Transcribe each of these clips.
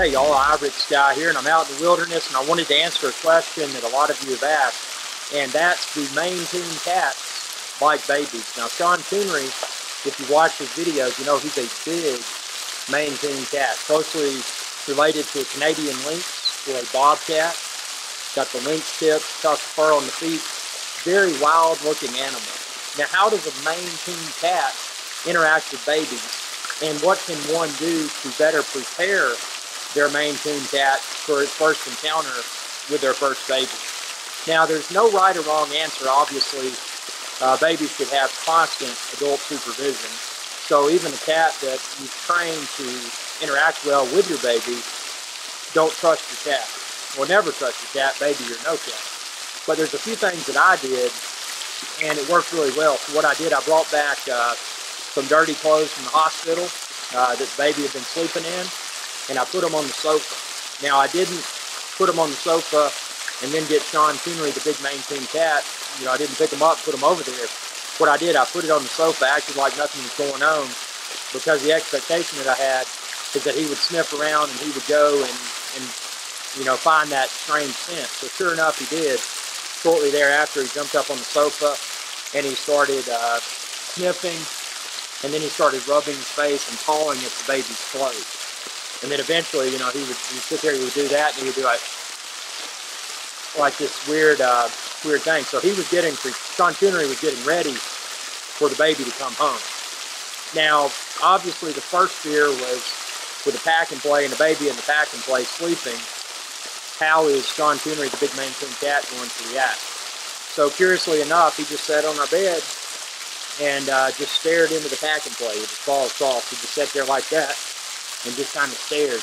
Hey y'all, Iris Guy here, and I'm out in the wilderness, and I wanted to answer a question that a lot of you have asked, and that's, do Maine Coon Cats like babies? Now, Sean Connery, if you watch his videos, you know he's a big Maine Coon Cat, closely related to a Canadian lynx or a bobcat. Got the lynx tips, tuft fur on the feet, very wild-looking animal. Now, how does a Maine Coon Cat interact with babies, and what can one do to better prepare their Maine Coon Cat for its first encounter with their first baby? Now, there's no right or wrong answer. Obviously, babies should have constant adult supervision. So even a cat that you've trained to interact well with your baby, don't trust your cat. Well, never trust your cat, baby or no cat. But there's a few things that I did, and it worked really well. So what I did, I brought back some dirty clothes from the hospital that the baby had been sleeping in, and I put them on the sofa. Now, I didn't put them on the sofa and then get Sean Connery, the big Maine Coon Cat. You know, I didn't pick them up, put them over there. What I did, I put it on the sofa, acted like nothing was going on, because the expectation that I had is that he would sniff around and he would go and you know, find that strange scent. So sure enough, he did. Shortly thereafter, he jumped up on the sofa and he started sniffing, and then he started rubbing his face and pawing at the baby's clothes. And then eventually, you know, he would sit there, he would do that, and he would do like this weird thing. So he was Sean Connery was getting ready for the baby to come home. Now, obviously, the first fear was with the pack and play and the baby in the pack and play sleeping. How is Sean Connery, the big Maine Coon Cat, going to react? So curiously enough, he just sat on our bed and just stared into the pack and play with his paws soft. He just sat there like that and just kind of stared.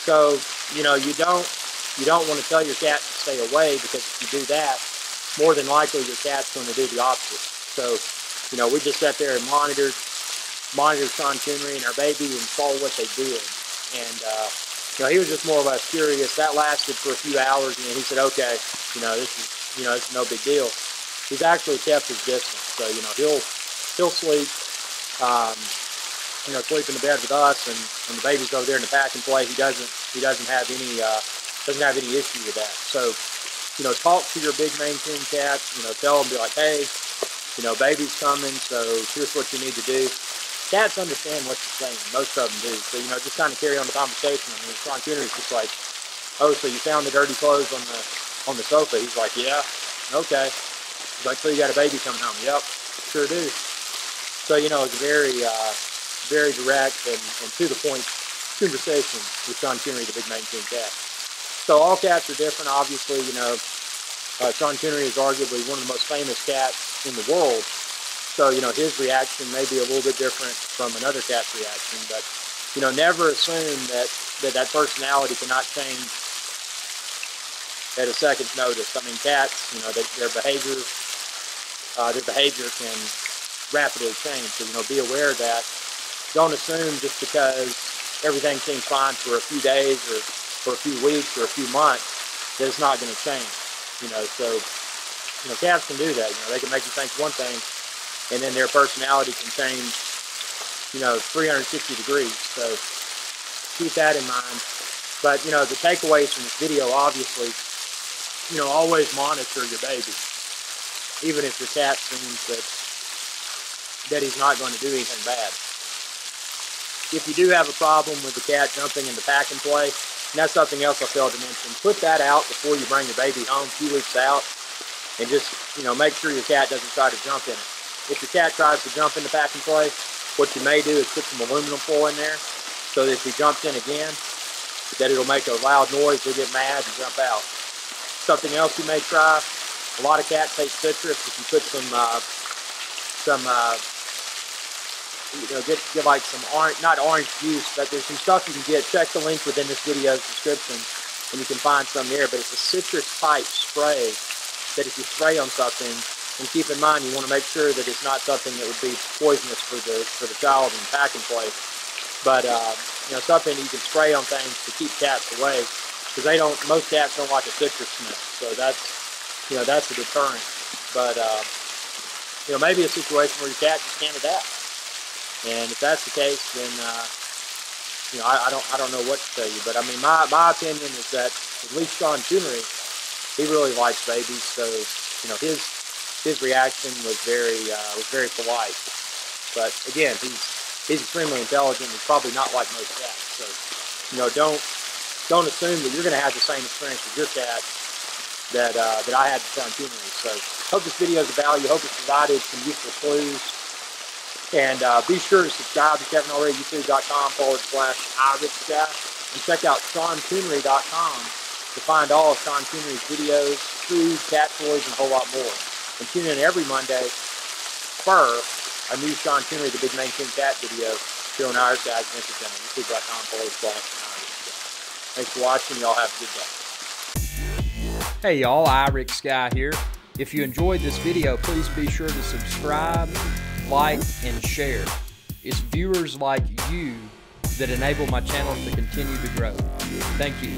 So, you know, you don't want to tell your cat to stay away, because if you do that, more than likely your cat's going to do the opposite. So, you know, we just sat there and monitored Sean Connery and our baby and saw what they did. And, you know, he was just more or less curious. That lasted for a few hours, and then he said, okay, this is no big deal. He's actually kept his distance. So, you know, he'll sleep, sleep in the bed with us, and when the baby's over there in the pack and play, he doesn't have any issue with that. So, you know, talk to your big Maine Coon Cat, you know, tell them, be like, hey, you know, baby's coming, so here's what you need to do. Cats understand what you're saying. Most of them do. So, you know, just kind of carry on the conversation. I mean, Sean Connery's just like, oh, so you found the dirty clothes on the sofa? He's like, yeah, okay. He's like, so you got a baby coming home? Yep, sure do. So, you know, it's a very direct and to the point conversation with Sean Connery, the big Maine Coon Cat. So all cats are different, obviously. You know, Sean Connery is arguably one of the most famous cats in the world. So, you know, his reaction may be a little bit different from another cat's reaction. But, you know, never assume that personality cannot change at a second's notice. I mean, cats, you know, their behavior can rapidly change. So, you know, be aware of that. Don't assume just because everything seems fine for a few days or for a few weeks or a few months that it's not going to change. You know, so, you know, cats can do that. You know, they can make you think one thing, and then their personality can change, you know, 360 degrees. So keep that in mind. But, you know, the takeaways from this video, obviously, you know, always monitor your baby. Even if your cat seems that he's not going to do anything bad. If you do have a problem with the cat jumping in the pack and play, and that's something else I failed to mention, put that out before you bring your baby home, a few weeks out, and just, you know, make sure your cat doesn't try to jump in it. If your cat tries to jump in the pack and play, what you may do is put some aluminum foil in there, so that if he jumps in again, that it'll make a loud noise, he'll get mad and jump out. Something else you may try, a lot of cats hate citrus. If you put get like some not orange juice, but there's some stuff you can get. Check the link within this video's description, and you can find some there. But it's a citrus type spray that if you spray on something, and keep in mind you want to make sure that it's not something that would be poisonous for the child in pack and play. But you know, something you can spray on things to keep cats away, because most cats don't like a citrus smell. So that's a deterrent. But you know, maybe a situation where your cat just can't adapt. And if that's the case, then I don't know what to tell you, but I mean, my opinion is that at least Sean Coonery, he really likes babies, so his reaction was very polite. But again, he's extremely intelligent. He's probably not like most cats, so don't assume that you're going to have the same experience with your cat that I had with Sean Coonery. So hope this video is of value. Hope it's provided some useful clues. And be sure to subscribe if you haven't already, youtube.com/iRichSky. And check out SeanCoonery.com to find all of Sean Coonery's videos, food, cat toys, and a whole lot more. And tune in every Monday for a new Sean Coonery, the Big Maine Coon Cat video here on iRichSky Adventure Channel, youtube.com/iRichSky. Thanks for watching. Y'all have a good day. Hey y'all, iRichSky here. If you enjoyed this video, please be sure to subscribe, like, and share. It's viewers like you that enable my channel to continue to grow. Thank you.